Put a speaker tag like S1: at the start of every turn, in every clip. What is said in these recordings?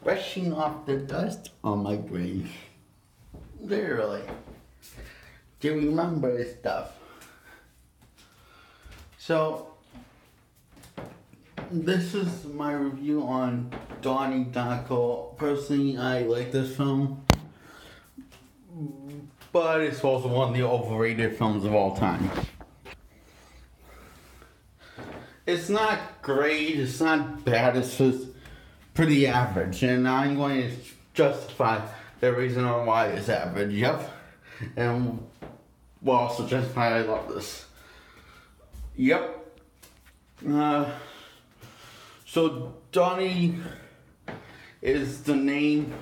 S1: brushing off the dust on my brain. Literally. To remember this stuff. So, this is my review on Donnie, Darko. Personally, I like this film. But it's also one of the overrated films of all time. It's not great, it's not bad, it's just pretty average. And I'm going to justify the reason why it's average, yep. And will also justify I love this. Yep. So Donnie is the name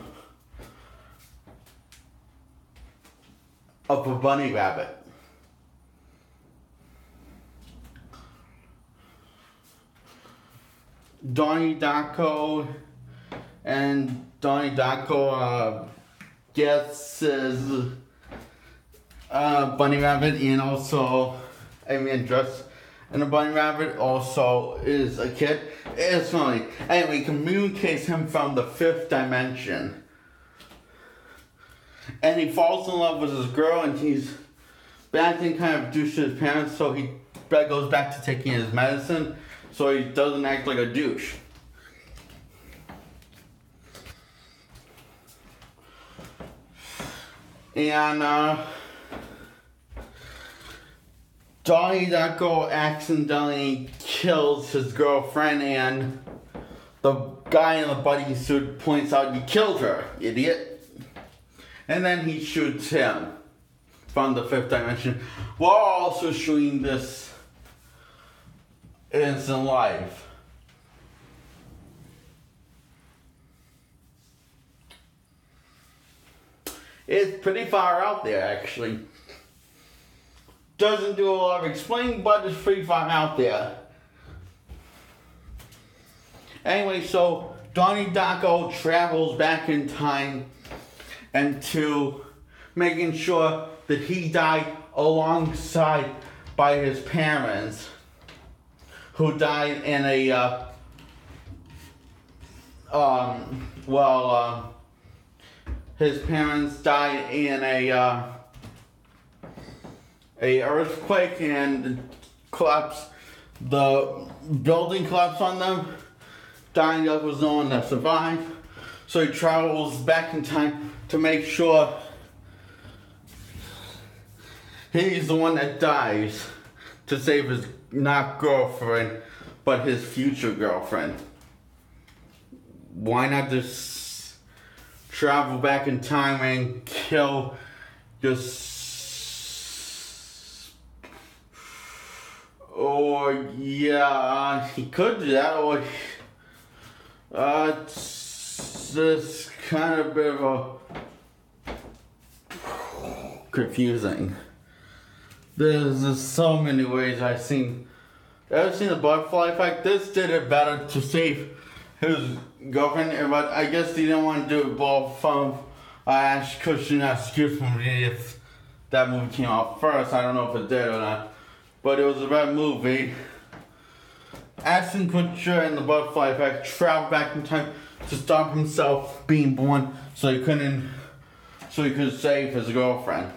S1: of a bunny rabbit. Donnie Darko and Donnie Darko gets his bunny rabbit and also dressed in a bunny rabbit also is a kid. It's funny. Anyway, communicates him from the fifth dimension. And he falls in love with this girl and he's acting kind of douche to his parents, so he goes back to taking his medicine so he doesn't act like a douche. And Donnie Darko accidentally kills his girlfriend, and the guy in the bunny suit points out, "You killed her, idiot." And then he shoots him from the fifth dimension, while also shooting this innocent life. It's pretty far out there, actually. Doesn't do a lot of explaining, but it's pretty far out there. Anyway, so Donnie Darko travels back in time and to making sure that he died alongside by his parents, who died in a his parents died in a earthquake and collapsed. The building collapsed on them. Donnie Darko was the one that survived, so he travels back in time to make sure he's the one that dies to save his not girlfriend, but his future girlfriend. Why not just travel back in time and kill your he could do that, or it's just kind of a bit of a confusing. There's just so many ways I've seen. Ever seen the butterfly effect? This did it better to save his girlfriend, but I guess he didn't want to do it both from Ash Cushion excuse me if that movie came out first. I don't know if it did or not, but it was a bad movie. Ashton Kutcher and the butterfly effect traveled back in time to stop himself being born, so he could save his girlfriend.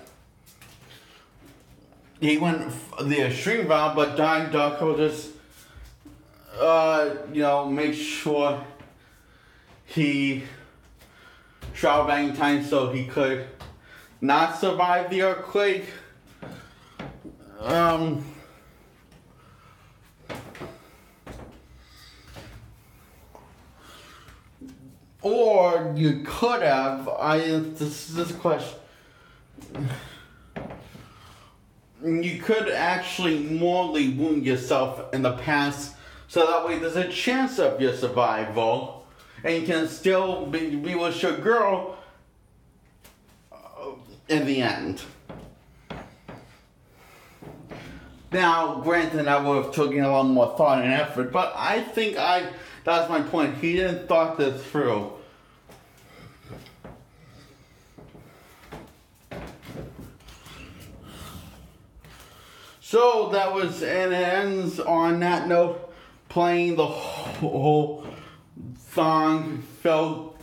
S1: He went the extreme route, but Donnie Darko just make sure he traveled back in time so he could not survive the earthquake. Or you could have, this is a question. You could actually mortally wound yourself in the past, so that way there's a chance of your survival, and you can still be with your girl in the end. Now, granted, I would have taken a lot more thought and effort, but I think that's my point. He didn't thought this through. So that was, and it ends on that note, playing the whole song felt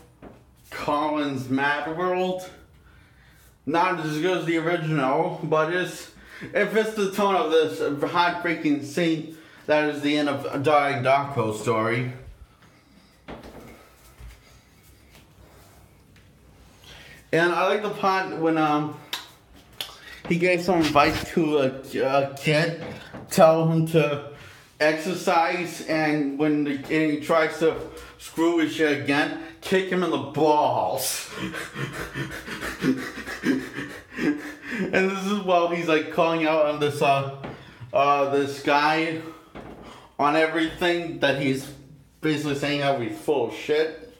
S1: Colin's Mad World. Not as good as the original, but it fits the tone of this heartbreaking scene that is the end of Darko story. And I like the part when he gave some advice to a kid, tell him to exercise, and when he tries to screw his shit again, kick him in the balls. And this is while he's like calling out on this this guy on everything that he's basically saying how he's full of shit,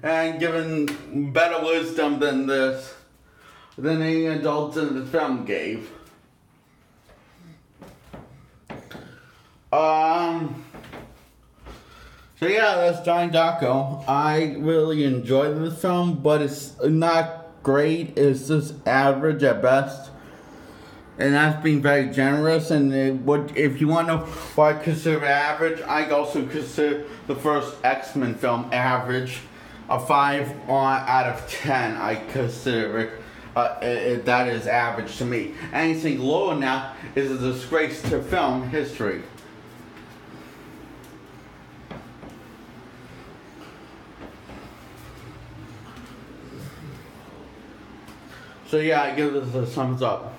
S1: and giving better wisdom than any adults in the film gave. So yeah, that's Donnie Darko. I really enjoyed this film, but it's not great. It's just average at best. And that's being very generous. And if you want to know what I consider average, I also consider the first X-Men film average. A 5 out of 10, I consider it. That is average to me. Anything lower now is a disgrace to film history. So yeah, I give this a thumbs up.